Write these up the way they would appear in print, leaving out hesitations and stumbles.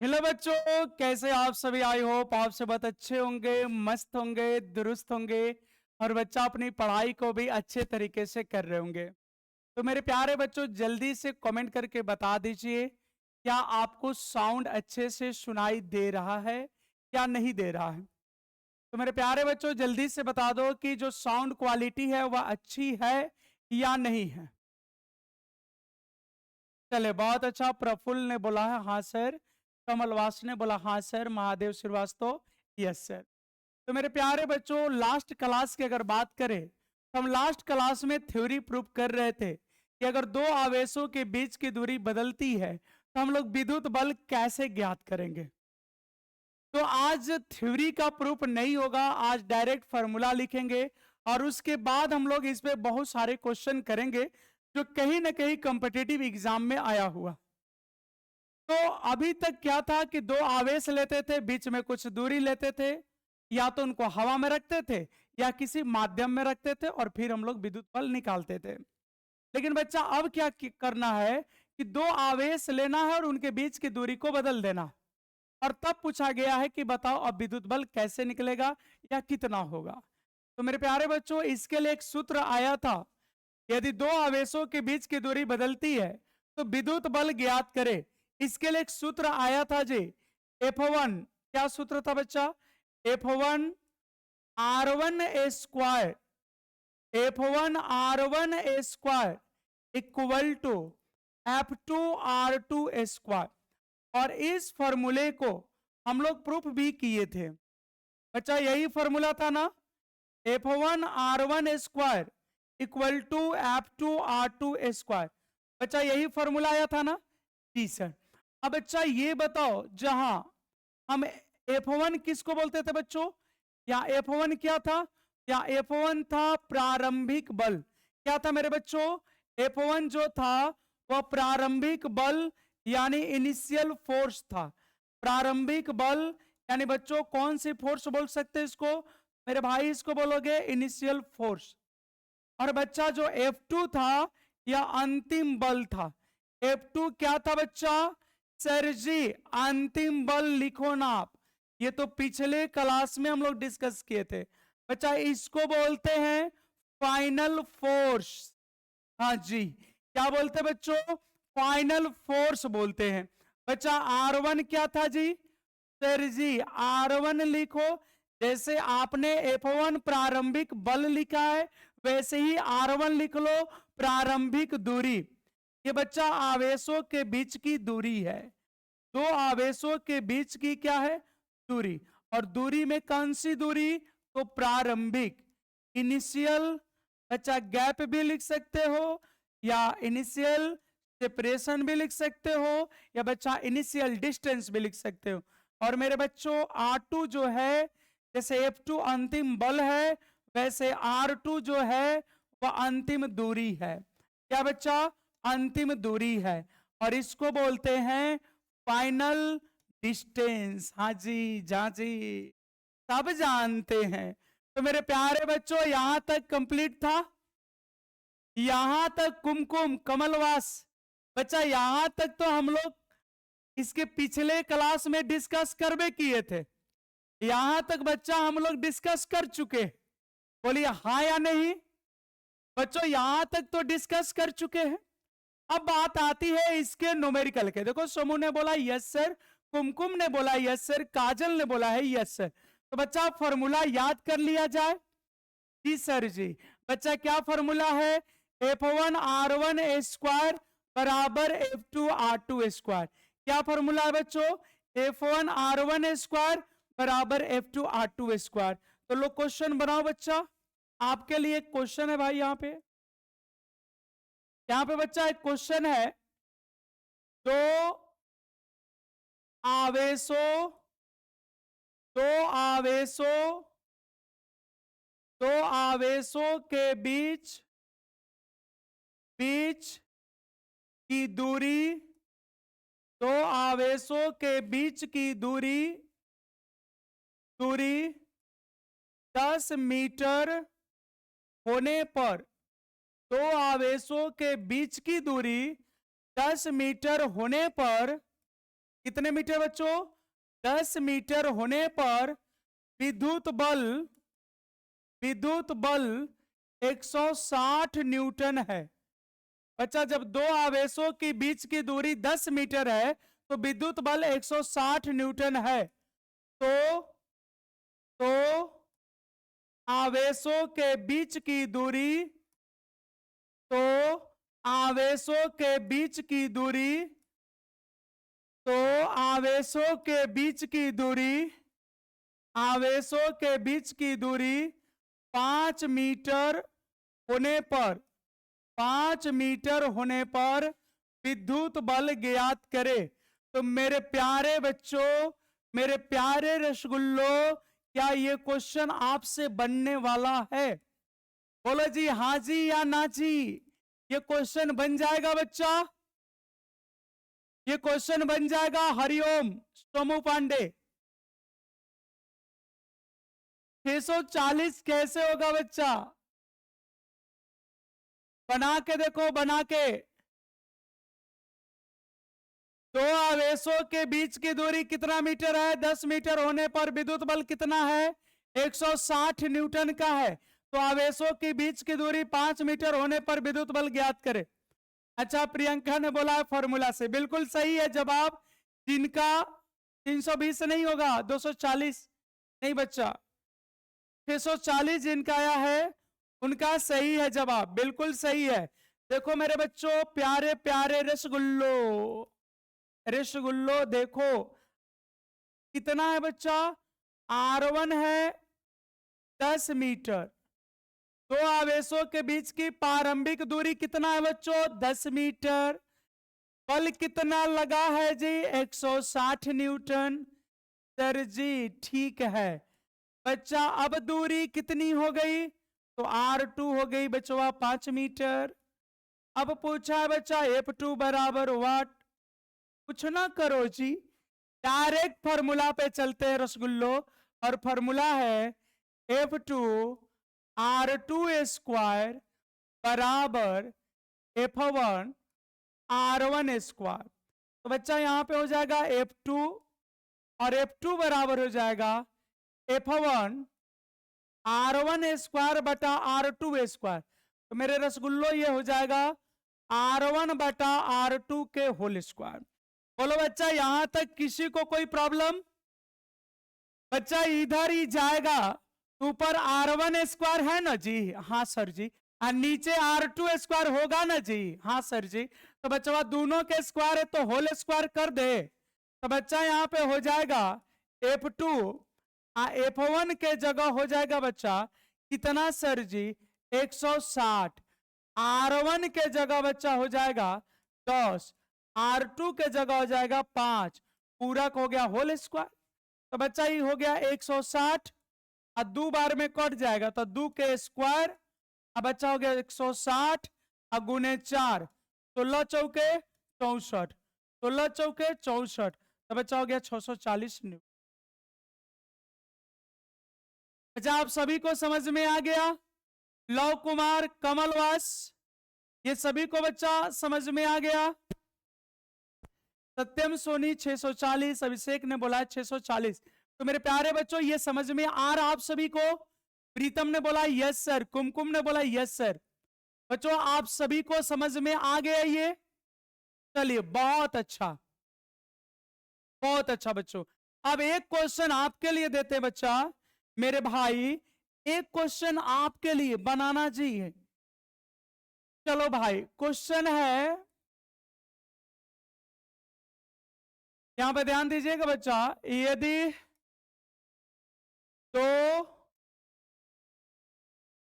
Hello बच्चों, कैसे आप सभी। आई होप आप सब बहुत अच्छे होंगे, मस्त होंगे, दुरुस्त होंगे और बच्चा अपनी पढ़ाई को भी अच्छे तरीके से कर रहे होंगे। तो मेरे प्यारे बच्चों, जल्दी से कमेंट करके बता दीजिए, क्या आपको साउंड अच्छे से सुनाई दे रहा है या नहीं दे रहा है। तो मेरे प्यारे बच्चों, जल्दी से बता दो कि जो साउंड क्वालिटी है वह अच्छी है या नहीं है। चले, बहुत अच्छा। प्रफुल्ल ने बोला है हाँ सर। कमलवास ने बोला हाँ sir. Mahadev Srivastava yes sir. तो मेरे प्यारे बच्चों, लास्ट क्लास की अगर बात करें तो हम लास्ट क्लास में थ्योरी प्रूफ कर रहे थे कि अगर दो आवेशों के बीच की दूरी बदलती है तो हम लोग विद्युत बल कैसे ज्ञात करेंगे। तो आज थ्योरी का प्रूफ नहीं होगा, आज डायरेक्ट फॉर्मूला लिखेंगे और उसके बाद हम लोग इस पे बहुत सारे क्वेश्चन करेंगे जो कहीं ना कहीं कॉम्पिटिटिव एग्जाम में आया हुआ। तो अभी तक क्या था कि दो आवेश लेते थे, बीच में कुछ दूरी लेते थे, या तो उनको हवा में रखते थे या किसी माध्यम में रखते थे और फिर हम लोग विद्युत बल निकालते थे। लेकिन बच्चा अब क्या करना है कि दो आवेश लेना है और उनके बीच की दूरी को बदल देना। और तब पूछा गया है कि बताओ अब विद्युत बल कैसे निकलेगा या कितना होगा। तो मेरे प्यारे बच्चों, इसके लिए एक सूत्र आया था। यदि दो आवेशों के बीच की दूरी बदलती है तो विद्युत बल ज्ञात करे। इसके लिए एक सूत्र आया था जी, F1। क्या सूत्र था बच्चा? F1 R1 A²। F1 R1 A² equal to F2 R2 A²। और इस फॉर्मूले को हम लोग प्रूफ भी किए थे बच्चा। यही फॉर्मूला था ना, F1 R1 A² equal to F2 R2 A²। बच्चा यही फॉर्मूला आया था ना? जी सर। अब बच्चा ये बताओ, जहां हम F1 किसको बोलते थे बच्चों? या F1 क्या था? या F1 था प्रारंभिक बल। क्या था मेरे बच्चों? F1 जो था वह प्रारंभिक बल यानी इनिशियल फोर्स था। प्रारंभिक बल यानी बच्चों कौन सी फोर्स बोल सकते हैं इसको? मेरे भाई इसको बोलोगे इनिशियल फोर्स। और बच्चा जो F2 था यह अंतिम बल था। F2 क्या था बच्चा? सर जी अंतिम बल लिखो ना आप। ये तो पिछले क्लास में हम लोग डिस्कस किए थे बच्चा। इसको बोलते हैं फाइनल फोर्स। हाँ जी, क्या बोलते हैं बच्चों? फाइनल फोर्स बोलते हैं। बच्चा R1 क्या था जी? सर जी R1 लिखो। जैसे आपने F1 प्रारंभिक बल लिखा है वैसे ही R1 लिख लो, प्रारंभिक दूरी। ये बच्चा आवेशों के बीच की दूरी है। दो आवेशों के बीच की क्या है? दूरी। और दूरी में कौन सी दूरी? तो प्रारंभिक, इनिशियल। बच्चा गैप भी लिख सकते हो या इनिशियल सेपरेशन भी लिख सकते हो या बच्चा इनिशियल डिस्टेंस भी लिख सकते हो। और मेरे बच्चों R2 जो है, जैसे F2 अंतिम बल है वैसे R2 जो है वह अंतिम दूरी है। क्या बच्चा? अंतिम दूरी है। और इसको बोलते हैं फाइनल डिस्टेंस। हाँ जी, जा जी, सब जानते हैं। तो मेरे प्यारे बच्चों यहां तक कंप्लीट था। यहां तक कुमकुम कमलवास। बच्चा यहां तक तो हम लोग इसके पिछले क्लास में डिस्कस करबे किए थे। यहां तक बच्चा हम लोग डिस्कस कर चुके। बोलिए हाँ या नहीं। बच्चों यहां तक तो डिस्कस कर चुके हैं। अब बात आती है इसके न्यूमेरिकल के। देखो सोमू ने बोला यस सर, कुमकुम ने बोला यस सर, काजल ने बोला है यस सर। तो बच्चा फॉर्मूला याद कर लिया जाए। जी सर जी। बच्चा क्या फॉर्मूला है? F1 R1 A² बराबर F2 R2 A²। क्या फॉर्मूला है बच्चों? F1 R1 A² बराबर F2 R2 A²। तो लो क्वेश्चन बनाओ बच्चा। आपके लिए एक क्वेश्चन है भाई। यहाँ पे बच्चा एक क्वेश्चन है। दो आवेशों दो आवेशों दो आवेशों के बीच बीच की दूरी दो आवेशों के बीच की दूरी दूरी 10 मीटर होने पर दो आवेशों के बीच की दूरी 10 मीटर होने पर कितने मीटर बच्चों? 10 मीटर होने पर विद्युत बल 160 न्यूटन है। बच्चा जब दो आवेशों के बीच की दूरी 10 मीटर है तो विद्युत बल 160 न्यूटन है। तो आवेशों के बीच की दूरी तो आवेशों के बीच की दूरी तो आवेशों के बीच की दूरी आवेशों के बीच की दूरी 5 मीटर होने पर 5 मीटर होने पर विद्युत बल ज्ञात करे। तो मेरे प्यारे बच्चों, मेरे प्यारे रसगुल्लो, क्या ये क्वेश्चन आपसे बनने वाला है? बोलो जी हाँ जी या ना जी। ये क्वेश्चन बन जाएगा बच्चा, ये क्वेश्चन बन जाएगा। हरिओम सोमू पांडे। 640 कैसे होगा बच्चा? बना के देखो, बना के। दो आवेशों के बीच की दूरी कितना मीटर है? 10 मीटर होने पर विद्युत बल कितना है? 160 न्यूटन का है। तो आवेशों के बीच की दूरी 5 मीटर होने पर विद्युत बल ज्ञात करें। अच्छा, प्रियंका ने बोला है फॉर्मूला से, बिल्कुल सही है जवाब। जिनका 320 नहीं होगा, 240 नहीं बच्चा, 640 जिनका आया है उनका सही है जवाब, बिल्कुल सही है। देखो मेरे बच्चों, प्यारे प्यारे रसगुल्लो, रसगुल्लो देखो कितना है बच्चा? R1 है 10 मीटर। दो आवेशों के बीच की प्रारंभिक दूरी कितना है बच्चों? 10 मीटर। बल कितना लगा है जी? 160 न्यूटन। सर जी ठीक है बच्चा। अब दूरी कितनी हो गई? तो R2 हो गई बच्चों 5 मीटर। अब पूछा है बच्चा F2 बराबर वाट। कुछ ना करो जी, डायरेक्ट फॉर्मूला पे चलते हैं रसगुल्लो। और फॉर्मूला है F2 R2 स्क्वायर बराबर F1 R1 स्क्वायर। तो बच्चा यहां पे हो जाएगा F2 और F2 बराबर हो जाएगा F1 R1 स्क्वायर बटा R2 स्क्वायर। तो मेरे रसगुल्लो ये हो जाएगा R1 बटा R2 के होल स्क्वायर। बोलो बच्चा यहां तक किसी को कोई प्रॉब्लम? बच्चा इधर ही जाएगा, ऊपर R1 स्क्वायर है ना जी? हाँ सर जी। और नीचे R2 स्क्वायर होगा ना जी? हाँ सर जी। तो बच्चा दोनों के स्क्वायर है तो होल स्क्वायर कर दे। तो बच्चा यहाँ पे हो जाएगा F2 F1 के जगह हो जाएगा बच्चा कितना सर जी? 160। R1 के जगह बच्चा हो जाएगा 10, R2 के जगह हो जाएगा 5, पूरक हो गया होल स्क्वायर। तो बच्चा ही हो गया 160 और 2 बार में कट जाएगा तो 2 के स्क्वायर। अब बच्चा हो गया 160 और गुने 4, 16 चौके 64, 16 चौके 64। तो बच्चा हो गया 640 न्यूटन। अच्छा आप सभी को समझ में आ गया? लव कुमार, कमलवास, ये सभी को बच्चा समझ में आ गया? सत्यम सोनी 640, अभिषेक ने बोला 640। तो मेरे प्यारे बच्चों ये समझ में आ रहा आप सभी को? प्रीतम ने बोला यस सर, कुमकुम ने बोला यस सर। बच्चों आप सभी को समझ में आ गया ये? चलिए बहुत अच्छा, बहुत अच्छा बच्चों। अब एक क्वेश्चन आपके लिए देते हैं बच्चा, मेरे भाई एक क्वेश्चन आपके लिए बनाना चाहिए। चलो भाई क्वेश्चन है, यहां पे ध्यान दीजिएगा बच्चा। यदि दो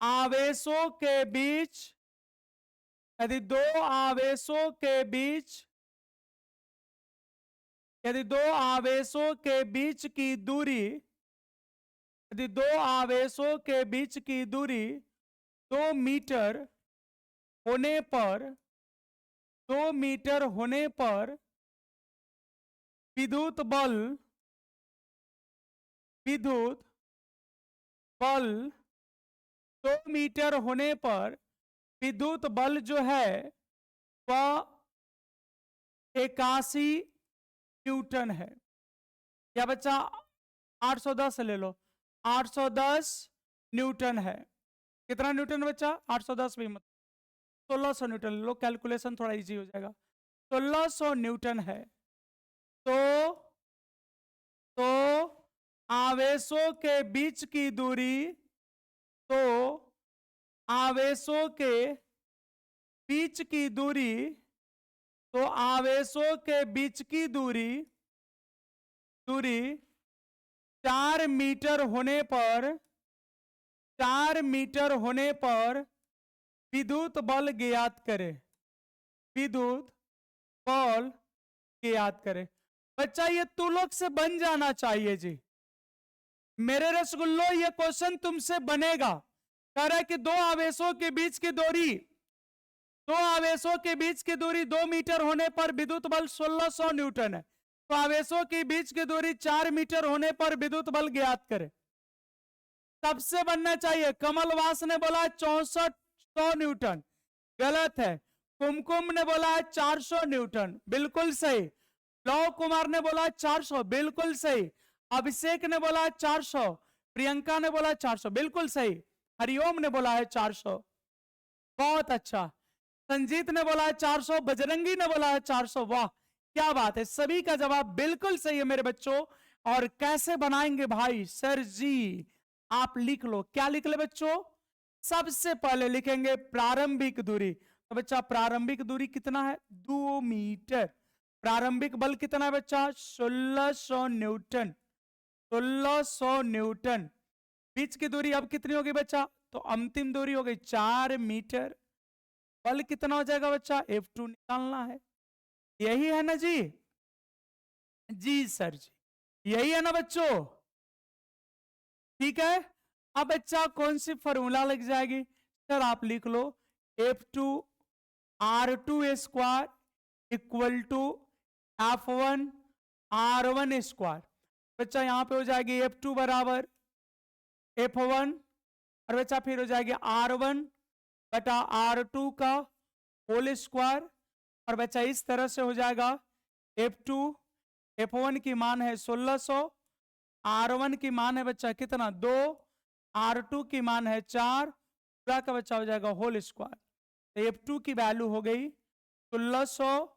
आवेशों के बीच यदि दो आवेशों के बीच यदि दो आवेशों के बीच की दूरी यदि दो आवेशों के बीच की दूरी 2 मीटर होने पर 2 मीटर होने पर विद्युत बल 2 मीटर होने पर विद्युत बल जो है वह 81 न्यूटन है। क्या बच्चा 810 ले लो, 810 न्यूटन है। कितना न्यूटन बच्चा 810 भी मत, 1600 न्यूटन ले लो, कैलकुलेशन थोड़ा इजी हो जाएगा। 1600 न्यूटन है। तो आवेशों के बीच की दूरी, तो आवेशों के बीच की दूरी, तो आवेशों के बीच की दूरी 4 मीटर होने पर, 4 मीटर होने पर विद्युत बल ज्ञात करे, विद्युत बल ज्ञात करे। बच्चा ये तुलक से बन जाना चाहिए जी। मेरे रसगुल्लो ये क्वेश्चन तुमसे बनेगा। कह रहा है कि दो आवेशों के बीच की दूरी, दो आवेशों के बीच की दूरी 2 मीटर होने पर विद्युत बल 1600 न्यूटन है। तो आवेशों के बीच की दूरी 4 मीटर होने पर विद्युत बल ज्ञात करें। सबसे बनना चाहिए। कमलवास ने बोला 6400 न्यूटन, गलत है। कुमकुम ने बोला है 400 न्यूटन, बिल्कुल सही। लव कुमार ने बोला 400, बिल्कुल सही। अभिषेक ने बोला 400, प्रियंका ने बोला 400, बिल्कुल सही। हरिओम ने बोला है 400, बहुत अच्छा। संजीत ने बोला है 400, बजरंगी ने बोला है 400, वाह क्या बात है, सभी का जवाब बिल्कुल सही है मेरे बच्चों। और कैसे बनाएंगे भाई? सर जी आप लिख लो, क्या लिख ले बच्चों? सबसे पहले लिखेंगे प्रारंभिक दूरी। तो बच्चा प्रारंभिक दूरी कितना है? 2 मीटर। प्रारंभिक बल कितना है बच्चा? 1600 न्यूटन, 1600 न्यूटन। बीच की दूरी अब कितनी होगी बच्चा? तो अंतिम दूरी हो गई 4 मीटर। बल कितना हो जाएगा बच्चा? F2 निकालना है। यही है ना जी? जी सर जी, यही है ना बच्चों? ठीक है। अब बच्चा कौन सी फॉर्मूला लग जाएगी? सर आप लिख लो F2 R2 square equal to F1 R1 square. बच्चा यहां पे हो जाएगी F2 बराबर F1, और बच्चा फिर हो जाएगी R1 बटा R2 का होल स्क्वायर। और बच्चा इस तरह से हो जाएगा F2, F1 की मान है 1600, R1 की मान है बच्चा कितना? 2, R2 की मान है 4, पूरा का बच्चा हो जाएगा होल स्क्वायर। तो F2 की वैल्यू हो गई 1600,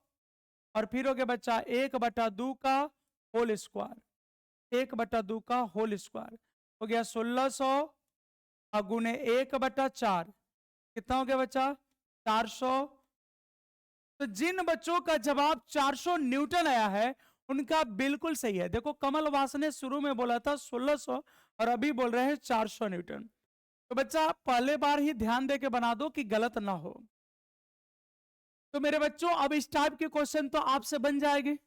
और फिर हो गया बच्चा 1/2 का होल स्क्वायर, 1/2 का होल स्क्वायर हो गया 1600 गुने 1/4, कितना हो गया बच्चा? 400। तो जिन बच्चों का जवाब 400 न्यूटन आया है उनका बिल्कुल सही है। देखो कमलवास ने शुरू में बोला था 1600 और अभी बोल रहे हैं 400 न्यूटन। तो बच्चा पहले बार ही ध्यान दे के बना दो कि गलत ना हो। तो मेरे बच्चों अब इस टाइप के क्वेश्चन तो आपसे बन जाएंगे,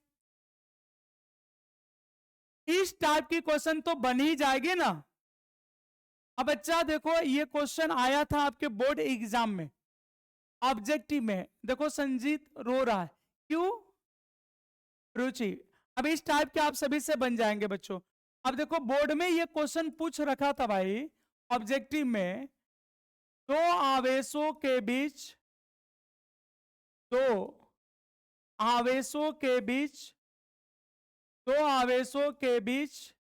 इस टाइप की क्वेश्चन तो बन ही जाएगी ना। अब बच्चा देखो ये क्वेश्चन आया था आपके बोर्ड एग्जाम में, ऑब्जेक्टिव में। देखो संजीत रो रहा है, क्यों? रुचि। अब इस टाइप के आप सभी से बन जाएंगे बच्चों। अब देखो बोर्ड में ये क्वेश्चन पूछ रखा था भाई ऑब्जेक्टिव में, दो आवेशों के बीच, दो आवेशों के बीच, दो आवेशों के बीच,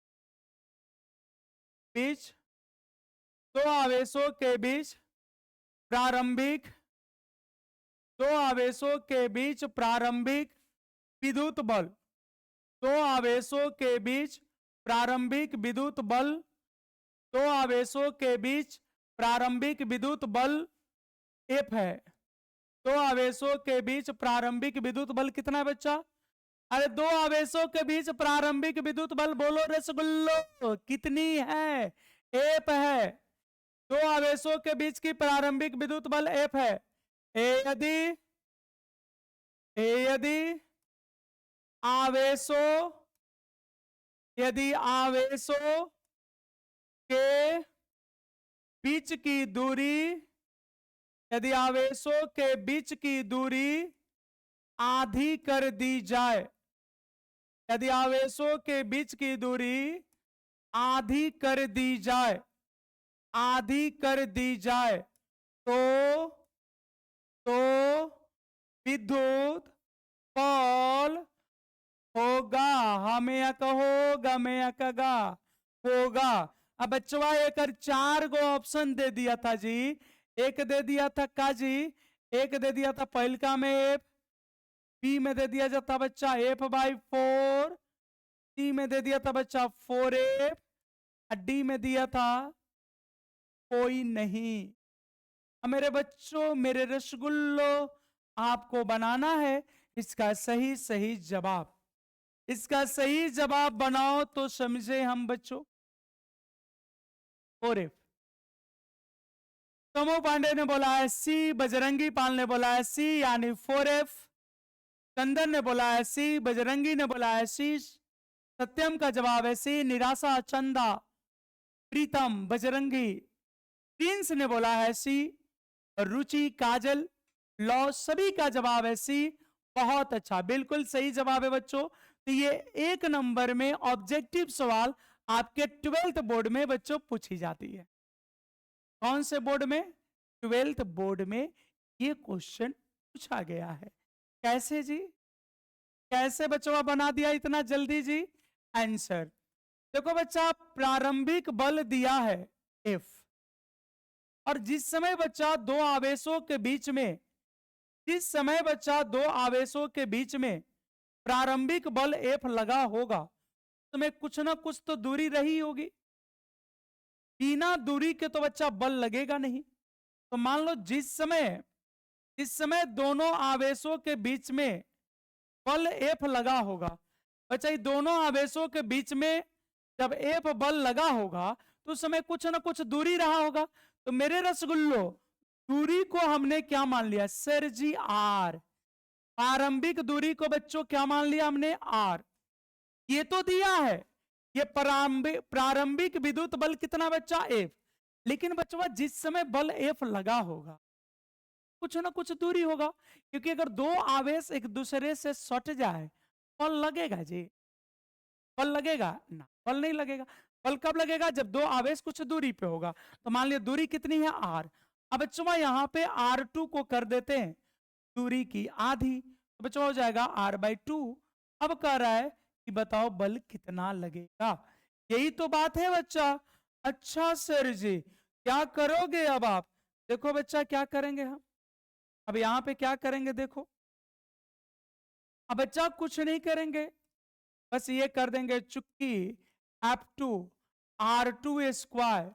दो आवेशों के बीच प्रारंभिक, दो आवेशों के बीच प्रारंभिक विद्युत बल, दो आवेशों के बीच प्रारंभिक विद्युत बल, दो आवेशों के बीच प्रारंभिक विद्युत बल F है। दो आवेशों के बीच प्रारंभिक विद्युत बल कितना है बच्चा? अरे दो आवेशों के बीच प्रारंभिक विद्युत बल बोलो रसगुल्लो कितनी है? F है। दो आवेशों के बीच की प्रारंभिक विद्युत बल F है। यदि आवेशों, यदि आवेशों के बीच की दूरी, यदि आवेशों के बीच की दूरी आधी कर दी जाए, यदि आवेशों के बीच की दूरी आधी कर दी जाए, आधी कर दी जाए, तो विद्युत बल होगा, हमें अक होगा, मैं अकगा, होगा। अब बच्चवा एक 4 गो ऑप्शन दे दिया था जी। एक दे दिया था काजी, एक दे दिया था पहलका में एफ, बी में दे दिया जाता बच्चा F/4, सी में दे दिया था बच्चा 4F, डी में दिया था कोई नहीं। अब मेरे बच्चों, मेरे रसगुल्लो, आपको बनाना है इसका सही सही जवाब। इसका सही जवाब बनाओ तो समझे हम बच्चों। 4F। तमो पांडे ने बोला है सी, बजरंगी पाल ने बोला है सी यानी 4F, चंदन ने बोला है सी, बजरंगी ने बोला है सी, सत्यम का जवाब है सी, निराशा, चंदा, प्रीतम, बजरंगी, प्रिंस ने बोला है सी, रुचि, काजल, लॉ, सभी का जवाब है सी। बहुत अच्छा, बिल्कुल सही जवाब है बच्चों। तो ये 1 नंबर में ऑब्जेक्टिव सवाल आपके 12th बोर्ड में बच्चों पूछी जाती है। कौन से बोर्ड में? 12th बोर्ड में ये क्वेश्चन पूछा गया है। कैसे जी? कैसे बच्चों बना दिया इतना जल्दी जी? आंसर देखो बच्चा, प्रारंभिक बल दिया है F, और जिस समय बच्चा दो आवेशों के बीच में, जिस समय बच्चा दो आवेशों के बीच में प्रारंभिक बल F लगा होगा, तो में कुछ ना कुछ तो दूरी रही होगी। बिना दूरी के तो बच्चा बल लगेगा नहीं। तो मान लो जिस समय दोनों आवेशों के बीच में बल F लगा होगा, बच्चा ये दोनों आवेशों के बीच में जब F बल लगा होगा तो उस समय कुछ ना कुछ दूरी रहा होगा। तो मेरे रसगुल्लो, दूरी को हमने क्या मान लिया सर जी? R। प्रारंभिक दूरी को बच्चों क्या मान लिया हमने? R। ये तो दिया है, ये प्रारंभिक विद्युत बल कितना बच्चा? F। लेकिन बच्चों जिस समय बल F लगा होगा कुछ ना कुछ दूरी होगा, क्योंकि अगर दो आवेश एक दूसरे से सट जाए बल लगेगा जी? बल लगेगा ना? बल नहीं लगेगा। बल कब लगेगा? जब दो आवेश कुछ दूरी पे होगा। तो मान लिया दूरी कितनी है? R। अब बच्चों यहाँ पे R2 को कर देते हैं दूरी की आधी, तो बच्चों हो जाएगा R/2। अब कह रहा है कि बताओ बल कितना लगेगा। यही तो बात है बच्चा। अच्छा सर जी, क्या करोगे अब आप? देखो बच्चा क्या करेंगे हम अब यहां पे, क्या करेंगे देखो। अब बच्चा कुछ नहीं करेंगे, बस ये कर देंगे चुक्की F2 R2²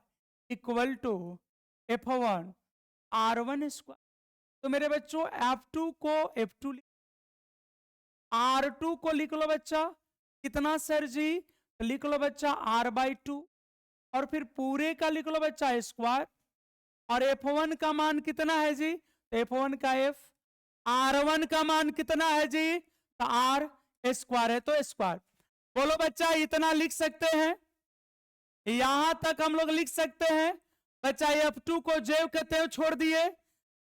equal to F1 R1²। तो मेरे बच्चों F2 को F2, R2 को लिख लो बच्चा कितना सर जी? तो लिख लो बच्चा R/2, और फिर पूरे का लिख लो बच्चा स्क्वायर। और F1 का मान कितना है जी? तो F1 का F। R1 का मान कितना है जी? तो R² है, तो स्क्वायर। बोलो बच्चा इतना लिख सकते हैं? यहां तक हम लोग लिख सकते हैं बच्चा। F2 को जेव के तेव छोड़ दिए,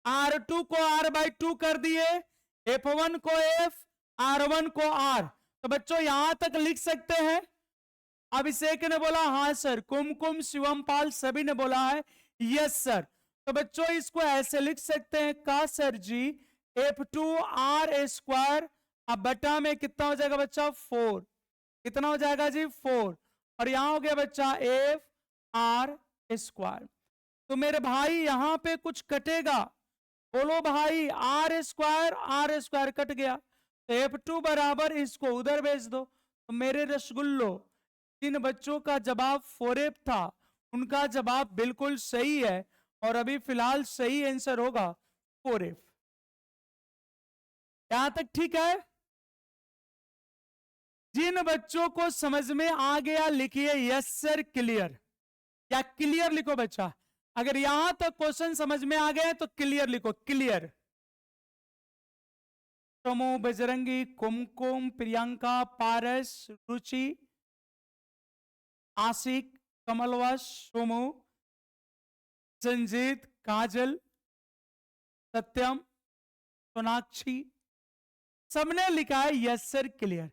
R2 को R/2 कर दिए, F1 को F, R1 को R। तो बच्चों यहां तक लिख सकते हैं। अभिषेक ने बोला हाँ सर, कुमकुम, शिवम पाल सभी ने बोला है यस सर। तो बच्चों इसको ऐसे लिख सकते हैं का सर जी, F2 R², अब बटा में कितना हो जाएगा बच्चा? 4। कितना हो जाएगा जी? 4। और यहां हो गया बच्चा FR²। तो मेरे भाई यहां पे कुछ कटेगा? बोलो भाई, R² कट गया, तो F2 बराबर इसको उधर भेज दो। तो मेरे रसगुल्लो, जिन बच्चों का जवाब 4F था उनका जवाब बिल्कुल सही है, और अभी फिलहाल सही आंसर होगा 4F। यहां तक ठीक है? जिन बच्चों को समझ में आ गया लिखिए यस सर क्लियर, या क्लियर लिखो बच्चा। अगर यहां तक क्वेश्चन समझ में आ गए तो क्लियर लिखो, क्लियर। टोमो, बजरंगी, कुमकुम, प्रियंका, पारस, रुचि, आशिक, कमलवास, सोमू, संजीत, काजल, सत्यम, सोनाक्षी, सबने लिखा है यस सर क्लियर।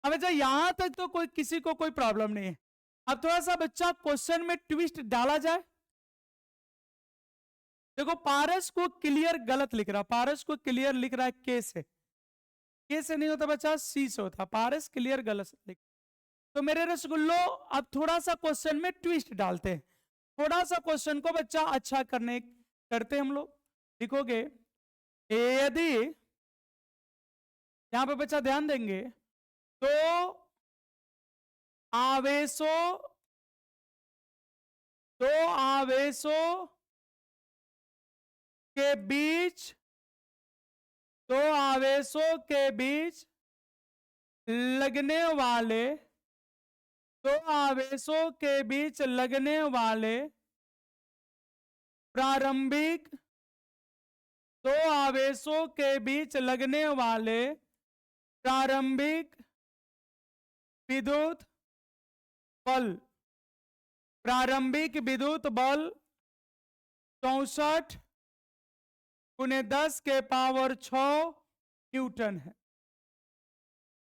अब अच्छा यहां तक तो कोई किसी को कोई प्रॉब्लम नहीं है। अब थोड़ा सा बच्चा क्वेश्चन में ट्विस्ट डाला जाए। देखो पारस को क्लियर गलत लिख रहा, पारस को क्लियर लिख रहा है के से। के से नहीं होता बच्चा, सी से होता। पारस क्लियर गलत लिख। तो मेरे रसगुल्लो अब थोड़ा सा क्वेश्चन में ट्विस्ट डालते हैं, थोड़ा सा क्वेश्चन को बच्चा अच्छा करते हम लोग। लिखोगे यदि, यहां पे बच्चा ध्यान देंगे, तो आवेशों के बीच, दो आवेशों के बीच लगने वाले, दो आवेशों के बीच लगने वाले प्रारंभिक, दो आवेशों के बीच लगने वाले प्रारंभिक विद्युत बल, प्रारंभिक विद्युत बल 64 × 10 के पावर 6 न्यूटन है।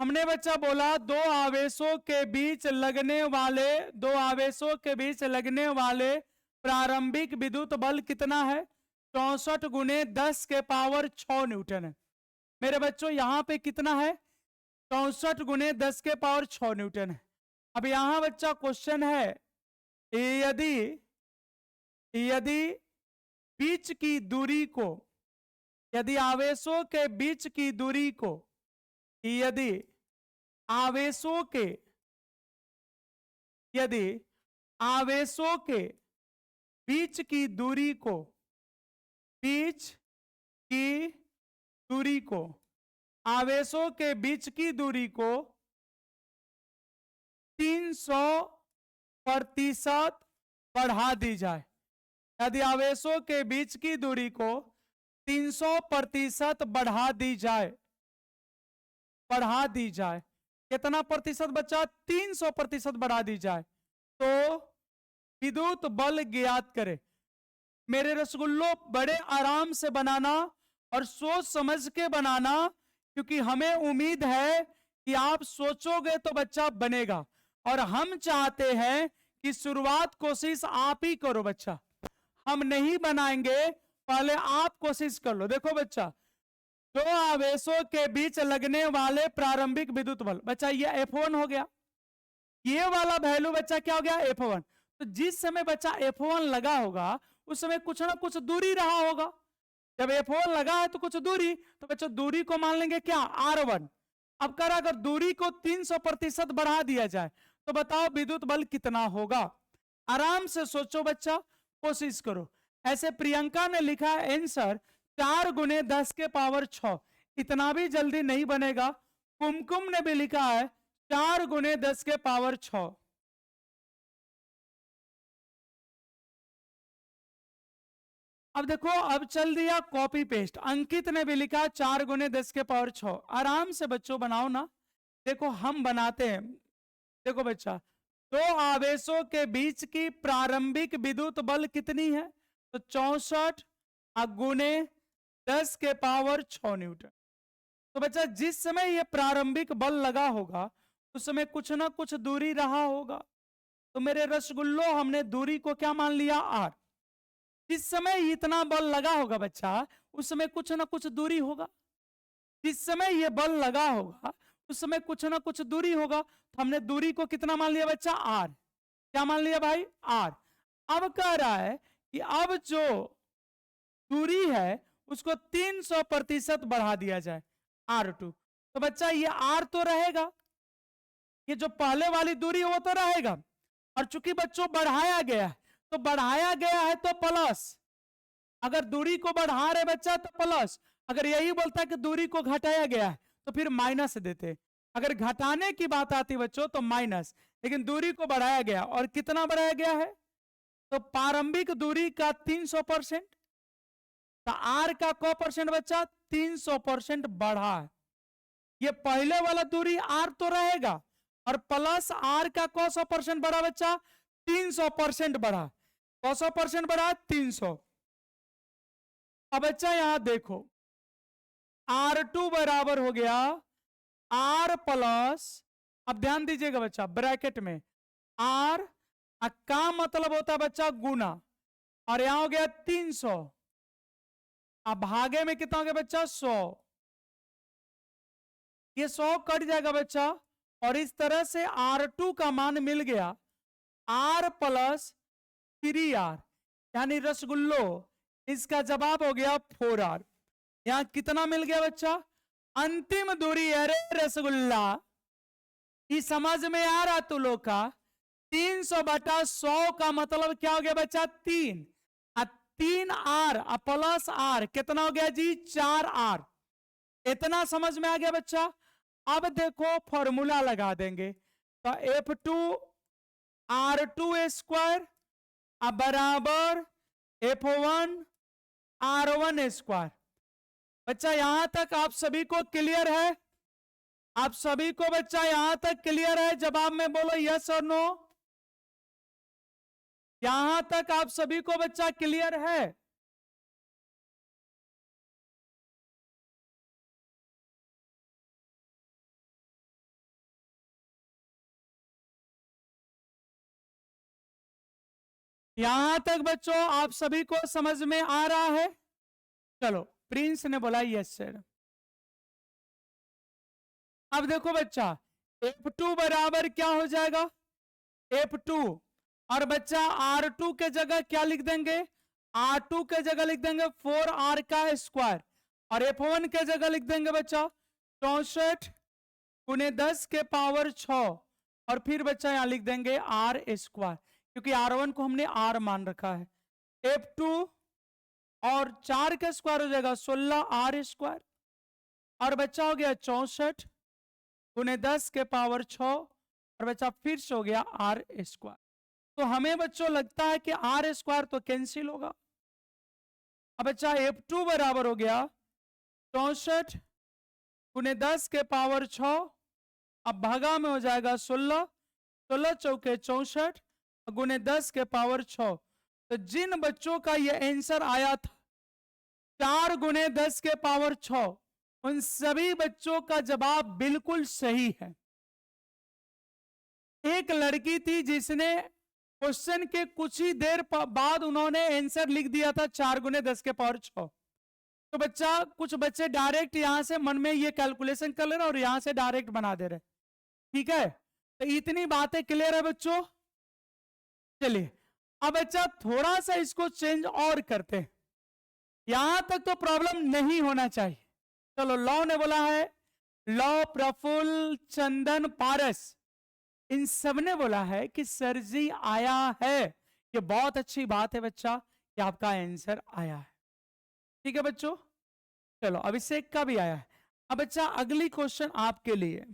हमने बच्चा बोला दो आवेशों के बीच लगने वाले, दो आवेशों के बीच लगने वाले प्रारंभिक विद्युत बल कितना है, 64 × 10 के पावर 6 न्यूटन है। मेरे बच्चों यहां पे कितना है, 64 × 10 के पावर 6 न्यूटन है। अब यहां बच्चा क्वेश्चन है, यदि बीच की दूरी को, यदि आवेशों के बीच की दूरी को, यदि आवेशों के, यदि आवेशों के बीच की दूरी को, बीच की दूरी को, आवेशों के बीच की दूरी को 300% बढ़ा दी जाए, यदि आवेशों के बीच की दूरी को 300% बढ़ा दी जाए, बढ़ा दी जाए, कितना प्रतिशत बच्चा, 300% बढ़ा दी जाए, तो विद्युत बल ज्ञात करे। मेरे रसगुल्लो बड़े आराम से बनाना और सोच समझ के बनाना, क्योंकि हमें उम्मीद है कि आप सोचोगे तो बच्चा बनेगा, और हम चाहते हैं कि शुरुआत कोशिश आप ही करो बच्चा, हम नहीं बनाएंगे, पहले आप कोशिश कर लो। देखो बच्चा, दो आवेशों के बीच लगने वाले प्रारंभिक विद्युत बल, बच्चा ये F1 हो गया, ये वाला वैल्यू बच्चा क्या हो गया, F1। तो जिस समय बच्चा F1 लगा होगा उस समय कुछ ना कुछ दूरी रहा होगा, जब F1 लगा है तो कुछ दूरी, तो बच्चा दूरी को मान लेंगे क्या, R1। अब कर अगर दूरी को 300% बढ़ा दिया जाए तो बताओ विद्युत बल कितना होगा। आराम से सोचो बच्चा, कोशिश करो। ऐसे प्रियंका ने लिखा है आंसर 4 × 10 के पावर 6, इतना भी जल्दी नहीं बनेगा। कुमकुम ने भी लिखा है 4 × 10 के पावर 6। अब देखो, अब चल दिया कॉपी पेस्ट। अंकित ने भी लिखा 4 × 10 के पावर 6। आराम से बच्चों बनाओ ना, देखो हम बनाते हैं। देखो बच्चा, दो आवेशों के बीच की प्रारंभिक विद्युत बल कितनी है, तो 64 × 10 के पावर 6 न्यूटन। तो बच्चा जिस समय ये प्रारंभिक बल लगा होगा उस समय कुछ ना कुछ दूरी रहा होगा, तो मेरे रसगुल्लो हमने दूरी को क्या मान लिया, R। जिस समय इतना बल लगा होगा बच्चा उस समय कुछ ना कुछ दूरी होगा, जिस समय ये बल लगा होगा उस समय कुछ ना कुछ दूरी होगा, तो हमने दूरी को कितना मान लिया बच्चा, R। क्या मान लिया भाई, R। अब कह रहा है कि अब जो दूरी है उसको 300% बढ़ा दिया जाए, R2। तो बच्चा ये R तो रहेगा, ये जो पहले वाली दूरी है वो तो रहेगा, और चूंकि बच्चों बढ़ाया गया है तो बढ़ाया गया है तो प्लस, अगर दूरी को बढ़ा रहे बच्चा तो प्लस, अगर यही बोलता है कि दूरी को घटाया गया है तो फिर माइनस देते, अगर घटाने की बात आती बच्चों तो माइनस, लेकिन दूरी को बढ़ाया गया, और कितना बढ़ाया गया है, तो प्रारंभिक दूरी का 300%, तो R का को परसेंट बच्चा 300% बढ़ा है। ये पहले वाला दूरी R तो रहेगा, और प्लस R का को 100% बढ़ा बच्चा, 300% बढ़ा, 100% बढ़ा 300। अब बच्चा यहां देखो, R2 बराबर हो गया R प्लस, अब ध्यान दीजिएगा बच्चा ब्रैकेट में R का मतलब होता है बच्चा गुना, और यहां हो गया 300, अब भागे में कितना हो गया बच्चा 100, ये 100 कट जाएगा बच्चा, और इस तरह से R2 का मान मिल गया R प्लस 3R, यानी रसगुल्लो इसका जवाब हो गया 4R। यहां कितना मिल गया बच्चा? अंतिम दूरी, अरे रसगुल्ला, ये समझ में आ रहा तू लोग का? 300/100 का मतलब क्या हो गया बच्चा? 3। 3R प्लस R कितना हो गया जी? 4R। इतना समझ में आ गया बच्चा? अब देखो फॉर्मूला लगा देंगे, तो F2 R2² अब बराबर F1 R1²। बच्चा यहां तक आप सभी को क्लियर है? आप सभी को बच्चा यहां तक क्लियर है? जवाब में बोलो यस और नो। यहां तक आप सभी को बच्चा क्लियर है? यहां तक बच्चों आप सभी को समझ में आ रहा है? चलो, प्रिंस ने बोला यस सर। अब देखो बच्चा, F2 बराबर क्या हो जाएगा? F2 और बच्चा R2 के जगह क्या लिख देंगे? R2 के जगह लिख देंगे 4R², और F1 के जगह लिख देंगे बच्चा 64 × 10⁻6, और फिर बच्चा यहां लिख देंगे R², क्योंकि R1 को हमने R मान रखा है। F2 और 4 का स्क्वायर हो जाएगा 16R², और बच्चा हो गया 64 × 10⁻6, और बच्चा फिर से हो गया R²। तो हमें बच्चों लगता है कि R² तो कैंसिल होगा। अब बच्चा F2 बराबर हो गया 64 × 10⁻6, अब भागा में हो जाएगा 16, 16 चौके 64 × 10⁻6। तो जिन बच्चों का ये आंसर आया था 4 × 10⁻6, उन सभी बच्चों का जवाब बिल्कुल सही है। एक लड़की थी जिसने क्वेश्चन के कुछ ही देर बाद उन्होंने आंसर लिख दिया था 4 × 10⁻6। तो बच्चा, कुछ बच्चे डायरेक्ट यहां से मन में ये कैलकुलेशन कर ले रहे और यहां से डायरेक्ट बना दे रहे। ठीक है, तो इतनी बातें क्लियर है बच्चों? चलिए अब बच्चा थोड़ा सा इसको चेंज और करते हैं, यहां तक तो प्रॉब्लम नहीं होना चाहिए। चलो, लॉ ने बोला है, लॉ प्रफुल्ल चंदन पारस, इन सब ने बोला है कि सर जी आया है। ये बहुत अच्छी बात है बच्चा कि आपका आंसर आया है। ठीक है बच्चों, चलो अभिषेक का भी आया है। अब बच्चा अगली क्वेश्चन आपके लिए,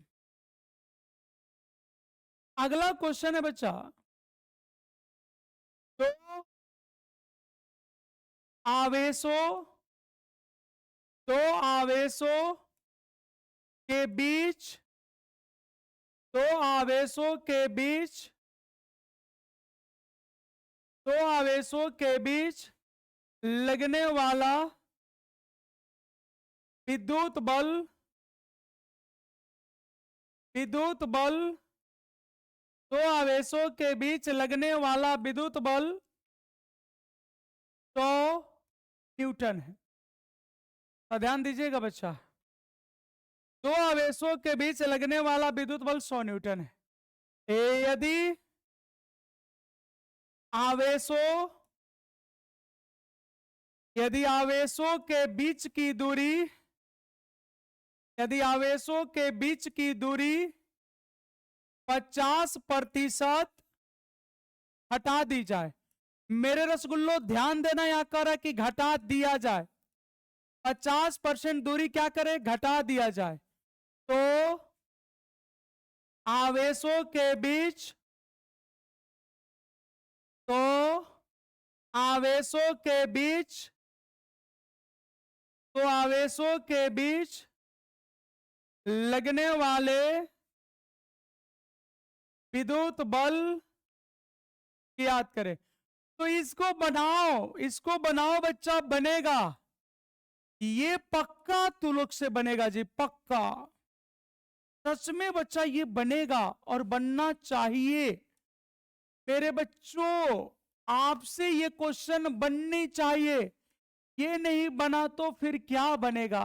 अगला क्वेश्चन है बच्चा, तो आवेशों के बीच, तो आवेशों के बीच लगने वाला विद्युत बल, तो आवेशों के बीच लगने वाला विद्युत बल 100 न्यूटन है। तो ध्यान दीजिएगा बच्चा, दो आवेशों के बीच लगने वाला विद्युत बल 100 न्यूटन है। यदि आवेशों के बीच की दूरी 50% हटा दी जाए, मेरे रसगुल्लो ध्यान देना, यहां कह रहा है कि घटा दिया जाए, 50% दूरी क्या करे? घटा दिया जाए, तो आवेशों के बीच, लगने वाले विद्युत बल की याद करें। तो इसको बनाओ बच्चा, बनेगा, ये पक्का तू लोग से बनेगा जी, पक्का, सच में बच्चा ये बनेगा और बनना चाहिए। मेरे बच्चों, आपसे ये क्वेश्चन बननी चाहिए, ये नहीं बना तो फिर क्या बनेगा?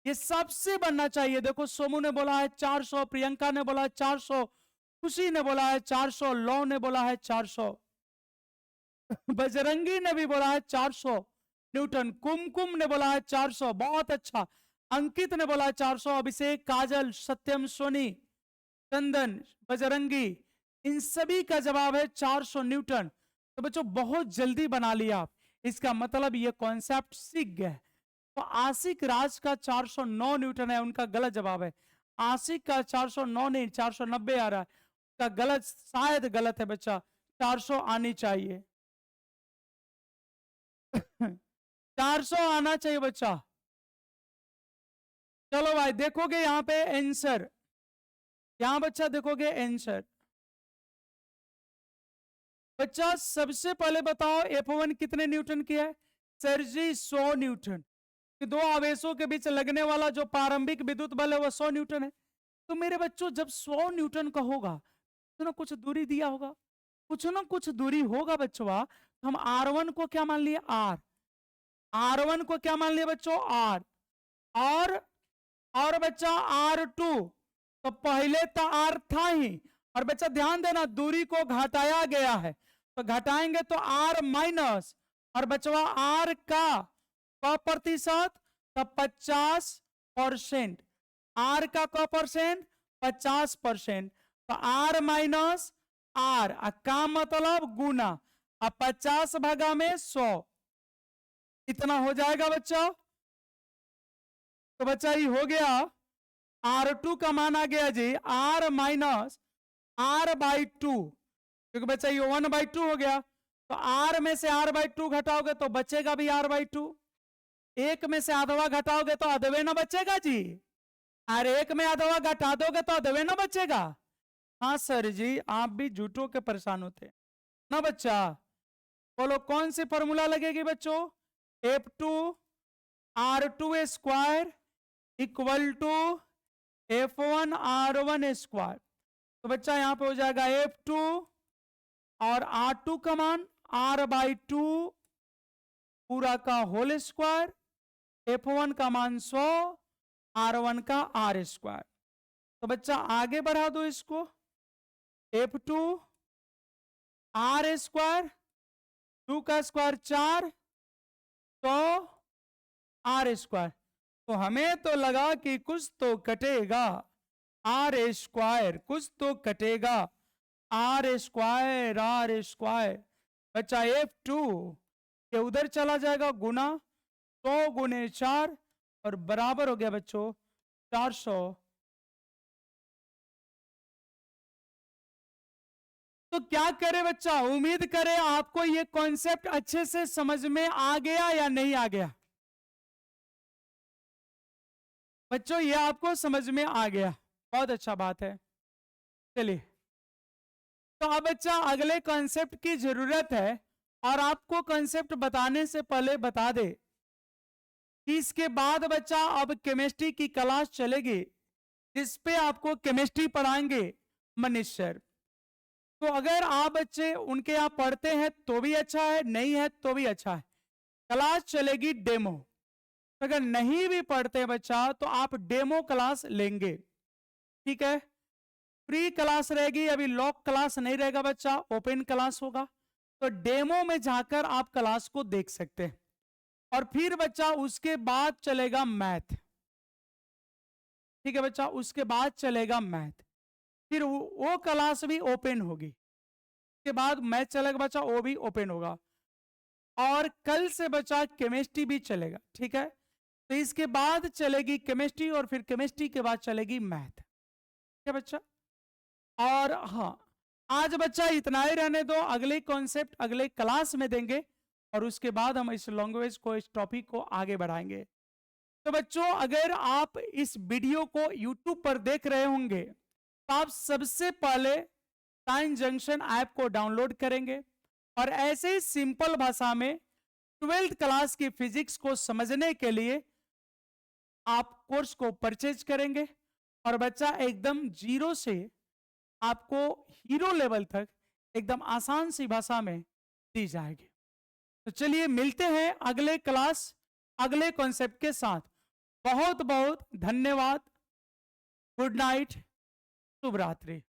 ये सबसे बनना चाहिए। देखो सोमू ने बोला है 400, प्रियंका ने बोला है 400, खुशी ने बोला है 400, लौ ने बोला है 400, बजरंगी ने भी बोला है 400 न्यूटन, कुमकुम ने बोला है 400, बहुत अच्छा। अंकित ने बोला है 400, अभिषेक, काजल, सत्यम, सोनी, चंदन, बजरंगी, इन सभी का जवाब है 400 न्यूटन। तो बच्चों बहुत जल्दी बना लिया आप, इसका मतलब ये कॉन्सेप्ट सीख गए। तो आशिक राज का 409 न्यूटन है, उनका गलत जवाब है। आशिक का 409 नहीं 490 आ रहा है, का गलत, शायद गलत है बच्चा, 400 आनी चाहिए। 400 आना चाहिए बच्चा। चलो भाई देखोगे यहां पे आंसर, यहां बच्चा देखोगे आंसर। बच्चा सबसे पहले बताओ F1 कितने न्यूटन की है? सर जी 100 न्यूटन। दो आवेशों के बीच लगने वाला जो प्रारंभिक विद्युत बल है वह 100 न्यूटन है। तो मेरे बच्चों जब 100 न्यूटन का होगा तो ना कुछ दूरी दिया होगा, कुछ ना कुछ दूरी होगा बच्चों। हम R1 को क्या मान लिए? R। R1 को क्या मान लिए बच्चों? R। और बच्चा R2, तो पहले तो R था ही, और बच्चा ध्यान देना दूरी को घटाया गया है, तो घटाएंगे तो R माइनस, और बचवा R का प्रतिशत, तो 50%। R का क परसेंट? 50%। तो R माइनस R का मतलब गुना, अब 50 भागा में 100, इतना हो जाएगा बच्चा। तो बच्चा ये हो गया, R2 का मान आ गया जी R माइनस R/2, क्योंकि बच्चा ये 1/2 हो गया। तो R में से R/2 घटाओगे तो बचेगा भी R/2, एक में से आधवा घटाओगे तो आधवे ना बचेगा जी, और एक में आधवा घटा दोगे तो आधवे ना बचेगा। हाँ सर जी, आप भी झूठों के परेशान होते ना बच्चा। बोलो कौन सी फॉर्मूला लगेगी बच्चों? F2 R2 square equal to F1 R1 square. तो बच्चा यहां पे हो जाएगा F2 और R2 का मान R/2 पूरा का होल स्क्वायर, F1 का मान 100, R1 का R स्क्वायर। तो बच्चा आगे बढ़ा दो इसको, F2 R स्क्वायर, 2 का स्क्वायर 4, 100 R स्क्वायर। तो हमें तो लगा कि कुछ तो कटेगा, R स्क्वायर कुछ तो कटेगा, R स्क्वायर। बच्चा F2 ये उधर चला जाएगा गुना, 100 गुने 4 और बराबर हो गया बच्चों 400। तो क्या करे बच्चा, उम्मीद करे आपको ये कॉन्सेप्ट अच्छे से समझ में आ गया या नहीं आ गया? बच्चों ये आपको समझ में आ गया, बहुत अच्छा बात है। चलिए तो अब बच्चा अगले कॉन्सेप्ट की जरूरत है, और आपको कॉन्सेप्ट बताने से पहले बता दे कि इसके बाद बच्चा अब केमिस्ट्री की क्लास चलेगी, जिस पे आपको केमिस्ट्री पढ़ाएंगे मनीष सर। तो अगर आप बच्चे उनके यहाँ पढ़ते हैं तो भी अच्छा है, नहीं है तो भी अच्छा है। क्लास चलेगी डेमो, अगर नहीं भी पढ़ते हैं बच्चा तो आप डेमो क्लास लेंगे, ठीक है। फ्री क्लास रहेगी, अभी लॉक क्लास नहीं रहेगा बच्चा, ओपन क्लास होगा। तो डेमो में जाकर आप क्लास को देख सकते हैं, और फिर बच्चा उसके बाद चलेगा मैथ, ठीक है बच्चा, उसके बाद चलेगा मैथ, फिर वो क्लास भी ओपन होगी, उसके बाद मैथ चलेगा बच्चा, वो भी ओपन होगा, और कल से बच्चा केमिस्ट्री भी चलेगा, ठीक है। तो इसके बाद चलेगी केमिस्ट्री, और फिर केमिस्ट्री के बाद चलेगी मैथ, ठीक है बच्चा। और हाँ आज बच्चा इतना ही रहने दो, अगले कॉन्सेप्ट अगले क्लास में देंगे, और उसके बाद हम इस लैंग्वेज को, इस टॉपिक को आगे बढ़ाएंगे। तो बच्चों अगर आप इस वीडियो को YouTube पर देख रहे होंगे तो आप सबसे पहले साइंस जंक्शन ऐप को डाउनलोड करेंगे, और ऐसे ही सिंपल भाषा में 12th क्लास की फिजिक्स को समझने के लिए आप कोर्स को परचेज करेंगे, और बच्चा एकदम जीरो से आपको हीरो लेवल तक एकदम आसान सी भाषा में दी जाएगी। तो चलिए मिलते हैं अगले क्लास अगले कॉन्सेप्ट के साथ। बहुत बहुत धन्यवाद। गुड नाइट, शुभ रात्रि।